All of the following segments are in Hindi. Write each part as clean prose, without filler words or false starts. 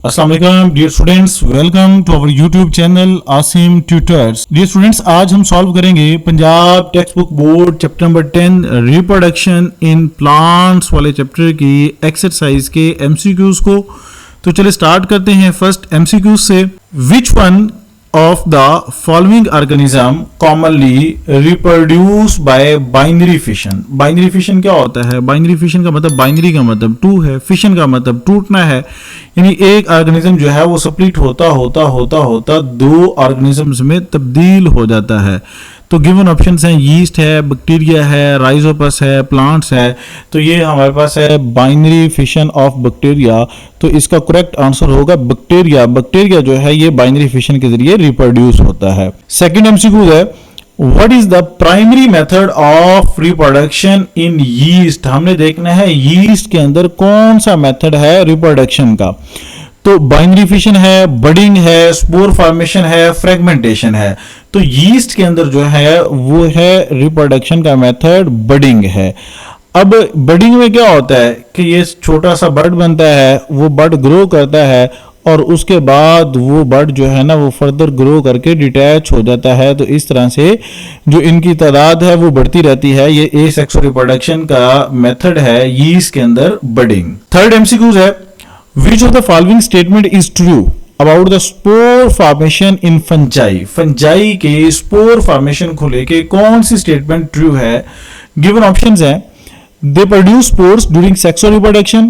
अस्सलाम वालेकुम dear students, welcome to our YouTube channel Asim tutors. Dear students, आज हम सॉल्व करेंगे Punjab text book board chapter number 10 reproduction in plants वाले चैप्टर की एक्सरसाइज के एमसीक्यूज को। तो चलिए स्टार्ट करते हैं फर्स्ट एमसीक्यूज से। Which one of the following organism commonly reproduce by binary fission? binary fission क्या होता है? binary fission का मतलब binary का मतलब 2 है, fission का मतलब टूटना है, यानी एक ऑर्गेनिज्म जो है वो स्प्लिट होता दो ऑर्गेनिजम्स में तब्दील हो जाता है। तो गिवन ऑप्शंस हैं, यीस्ट है, बैक्टीरिया है, राइजोपस है, प्लांट्स है। तो ये हमारे पास है बाइनरी फिशन ऑफ बैक्टीरिया। तो इसका करेक्ट आंसर होगा बैक्टीरिया। बैक्टीरिया जो है ये बाइनरी फिशन के जरिए रिप्रोड्यूस होता है। सेकंड एमसीक्यू है, what is the primary method of reproduction in yeast? हमने देखना है यीस्ट के अंदर कौन सा मेथड है रिप्रोडक्शन का। तो बाइनरी फिशन है, बडिंग है, स्पोर फॉर्मेशन है, फ्रेगमेंटेशन है। तो यीस्ट के अंदर जो है वो है रिप्रोडक्शन का मेथड बडिंग है। अब बडिंग में क्या होता है कि ये छोटा सा बर्ड बनता है, वो बर्ड ग्रो करता है और उसके बाद वो बर्ड जो है ना वो फर्दर ग्रो करके डिटैच हो जाता है। तो इस तरह से जो इनकी तादाद है वो बढ़ती रहती है। ये एसेक्सुअल रिप्रोडक्शन का मेथड है यीस्ट के अंदर बडिंग। थर्ड एमसीक्यू है, which of the following statement is true about the spore formation in fungi? Fungi के स्पोर फॉर्मेशन को लेके कौन सी स्टेटमेंट ट्रू है? गिवन ऑप्शंस हैं, they produce spores during sexual reproduction,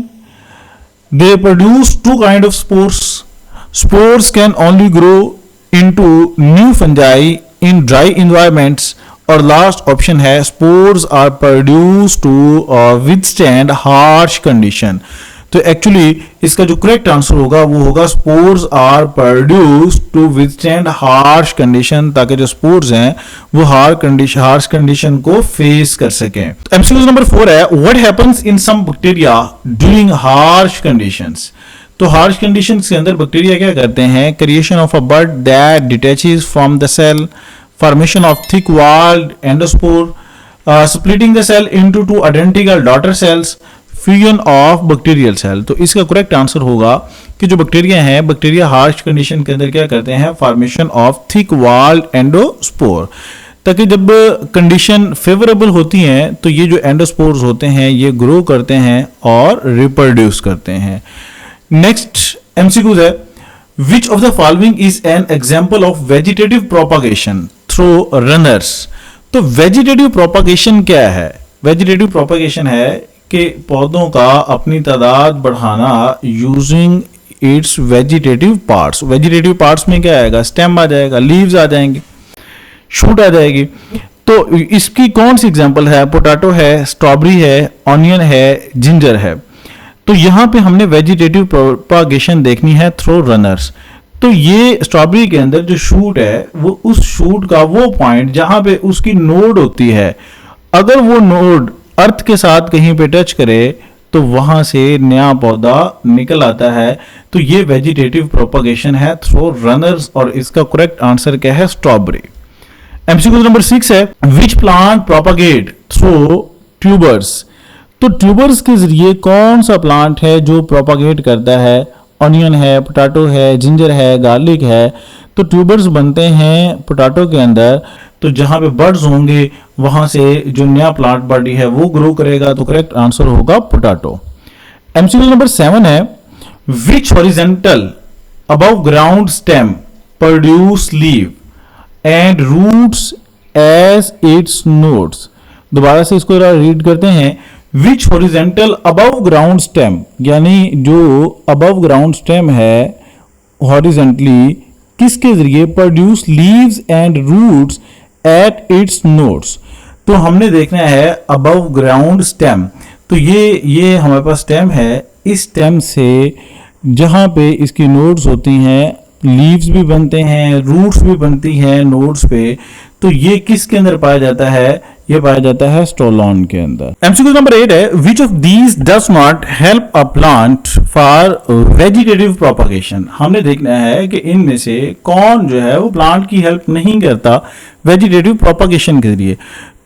they produce two kind of spores, spores can only grow into new fungi in dry environments, और लास्ट ऑप्शन है spores are produced to withstand harsh condition। तो एक्चुअली इसका जो करेक्ट आंसर होगा वो होगा spores are produced to withstand harsh condition, ताकि जो स्पोर्स हैं वो हार्श कंडीशन को फेस कर सकें। एमसीक्यू नंबर 4 है, what happens in some bacteria during harsh conditions? तो हार्श कंडीशंस के अंदर बैक्टीरिया क्या करते हैं? Creation of a bud that detaches from the cell, formation of thick walled endospore, splitting the cell into two identical daughter cells, fusion of bacterial cell. तो इसका करेक्ट आंसर होगा कि जो बैक्टीरिया हैं, बैक्टीरिया हार्श कंडीशन के अंदर क्या करते हैं? Formation of thick walled endospore, ताकि जब कंडीशन फेवरेबल होती हैं तो ये जो एंडोस्पोर्स होते हैं ये ग्रो करते हैं और रिप्रोड्यूस करते हैं। नेक्स्ट एमसीक्यू है, which of the following is an example of vegetative propagation through runners? तो वेजिटेटिव प्रोपागेशन क्या है? वेजिटेटिव प्रोपागेशन है कि पौधों का अपनी तादाद बढ़ाना using its vegetative parts. Vegetative parts में क्या आएगा? स्टेम आ जाएगा, लीव्स आ जाएंगे, शूट आ जाएगी। तो इसकी कौन सी एग्जांपल है? पोटैटो है, स्ट्रॉबेरी है, ऑनियन है, जिंजर है। तो यहां पे हमने वेजिटेटिव प्रोपागेशन देखनी है थ्रू रनर्स। तो ये स्ट्रॉबेरी के अंदर जो शूट है वो उस शूट का वो पॉइंट जहां पे उसकी नोड होती है, अगर वो नोड अर्थ के साथ कहीं पे टच करे तो वहां से नया पौधा निकल आता है। तो ये वेजिटेटिव प्रोपागेशन है थ्रू रनर्स, और इसका करेक्ट आंसर क्या है? स्ट्रॉबेरी। एमसीक्यू नंबर 6 है, which plant propagate through tubers? तो ट्यूबर्स के जरिए कौन सा प्लांट है जो प्रोपागेट करता है? ऑनियन है, पोटैटो है, जिंजर है, गार्लिक है। तो ट्यूबर्स बनते हैं पोटैटो के अंदर। तो जहां पे बर्ड्स होंगे वहां से जो नया प्लांट बॉडी है वो ग्रो करेगा। तो करेक्ट आंसर होगा पोटैटो। एमसीक्यू नंबर 7 है, which horizontal above ground stem produce leave and roots as its nodes? दोबारा से इसको रीड करते हैं। Which horizontal above ground stem, यानी जो अबव ग्राउंड स्टेम है हॉरिजॉन्टली किसके जरिए? Produce leaves and roots at its nodes. तो हमने देखना है अबव ग्राउंड स्टेम। तो ये हमारे पास स्टेम है, इस स्टेम से जहां पे इसकी नोड्स होती हैं, लीव्स भी बनते हैं, रूट्स भी बनती हैं नोड्स पे। तो ये किसके अंदर पाया जाता है? ये पाया जाता है स्टोलोन के अंदर। एमसीक्यू नंबर 8 है, which of these does not help a plant for vegetative propagation? हमने देखना है कि इनमें से कौन जो है वो प्लांट की हेल्प नहीं करता वेजिटेटिव प्रोपागेशन के जरिए।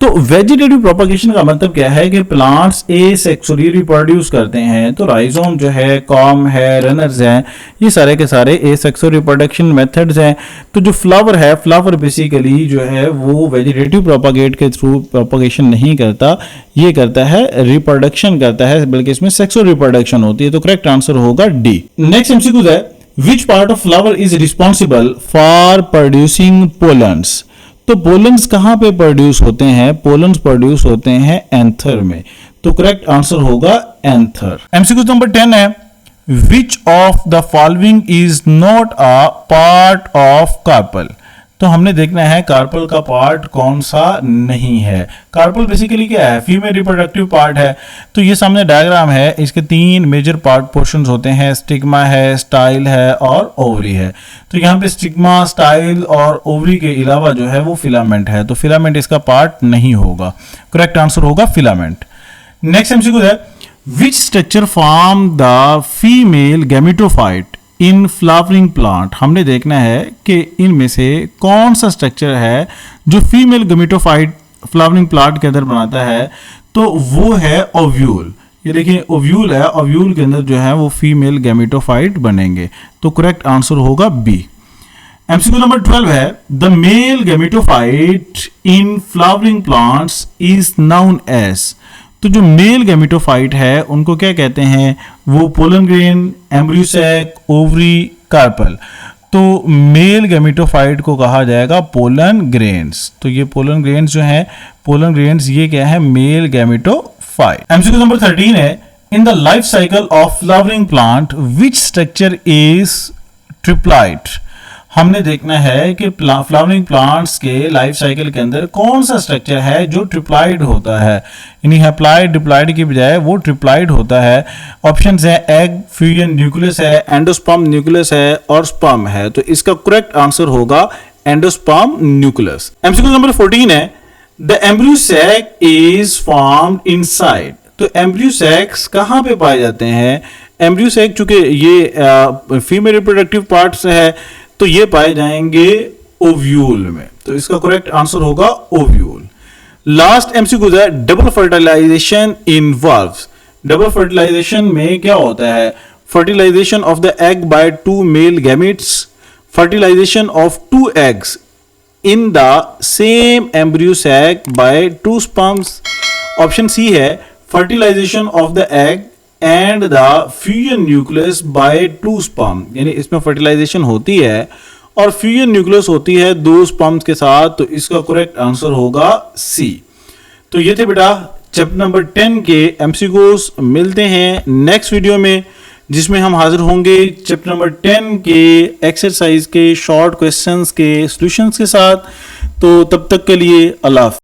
तो वेजिटेटिव प्रोपगेशन का मतलब क्या है कि प्लांट्स एसेक्सुअली रिप्रोड्यूस करते हैं। तो राइजोम जो है, कॉम है, रनर्स हैं, ये सारे के सारे एसेक्सुअल रिप्रोडक्शन मेथड्स हैं। तो जो फ्लावर है, फ्लावर बेसिकली जो है वो वेजिटेटिव प्रोपगेट के थ्रू प्रोपगेशन नहीं करता, ये करता है रिप्रोडक्शन करता है, बल्कि इसमें सेक्सुअल रिप्रोडक्शन होती है। तो करेक्ट आंसर होगा डी। नेक्स्ट एमसीक्यू है, which part of flower is responsible for producing pollens. तो पोलन्स कहां पे प्रोड्यूस होते हैं? पोलन्स प्रोड्यूस होते हैं एंथर में। तो करेक्ट आंसर होगा एंथर। एमसीक्यू नंबर 10 है, which of the following is not a part of carpel. तो हमने देखना है कार्पल का पार्ट कौन सा नहीं है। कार्पल बेसिकली क्या है? फीमेल रिप्रोडक्टिव पार्ट है। तो ये सामने डायग्राम है, इसके 3 मेजर पार्ट पोर्शंस होते हैं, स्टिग्मा है, स्टाइल है और ओवरी है। तो यहाँ पे स्टिग्मा, स्टाइल और ओवरी के अलावा जो है वो फिलामेंट है। तो फिलामेंट इसका पार्ट नहीं होगा। करेक्ट आंसर होगा फिलामेंट। नेक्स्ट एमसीक्यू है, which structure form the female gametophyte in flowering plant. हमने देखना है कि इनमें से कौन सा स्ट्रक्चर है जो फीमेल गैमेटोफाइट फ्लावरिंग प्लांट के अंदर बनाता है। तो वो है ओव्यूल। ये देखिए ओव्यूल है, ओव्यूल के अंदर जो है वो फीमेल गैमेटोफाइट बनेंगे। तो करेक्ट आंसर होगा बी। एमसीक्यू नंबर 12 है, the male gametophyte in flowering plants is known as. तो जो मेल गैमेटोफाइट है उनको क्या कहते हैं? वो pollen grain, embryo sac, ovary, carpel. तो मेल गैमेटोफाइट को कहा जाएगा पोलन ग्रेन्स। तो ये पोलन ग्रेन्स जो है, पोलन ग्रेन्स ये क्या है? Male gametophyte. एमसीक्यू नंबर 13 है, in the life cycle of flowering plant which structure is triploid. हमने देखना है कि फ्लावरिंग प्लांट्स के लाइफ साइकिल के अंदर कौन सा स्ट्रक्चर है जो ट्रिप्लाइड होता है। यानी हैप्लाइड डिप्लाइड की बजाय वो ट्रिप्लाइड होता है। ऑप्शंस है एग, फ्यूजन न्यूक्लियस है, एंडोस्पर्म न्यूक्लियस है और स्पर्म है। तो इसका करेक्ट आंसर होगा एंडोस्पर्म न्यूक्लियस। एमसीक्यू नंबर 14 है, the embryo sac is formed inside. तो एम्ब्रियो सैक्स कहां पे पाए जाते हैं? एम्ब्रियो सैक चूंकि ये फीमेल रिप्रोडक्टिव पार्ट्स है तो ये पाए जाएंगे ओव्यूल में। तो इसका करेक्ट आंसर होगा ओव्यूल। लास्ट एमसीक्यू है, double fertilisation involves. Double fertilisation में क्या होता है? Fertilisation of the egg by 2 male gametes, fertilisation of 2 eggs in the same embryo sac by 2 sperms. Option C है fertilisation of the egg and the fusion nucleus by 2 sperm. यानी इसमें फर्टिलाइजेशन होती है और फ्यूजन न्यूक्लियस होती है 2 स्पर्म्स के साथ। तो इसका करेक्ट आंसर होगा सी। तो ये थे बेटा चैप्टर नंबर 10 के एमसीक्यूज। मिलते हैं नेक्स्ट वीडियो में जिसमें हम हाजिर होंगे चैप्टर नंबर 10 के एक्सरसाइज के शॉर्ट क्वेश्चंस के सॉल्यूशंस के साथ। तो तब तक के लिए अल्लाह।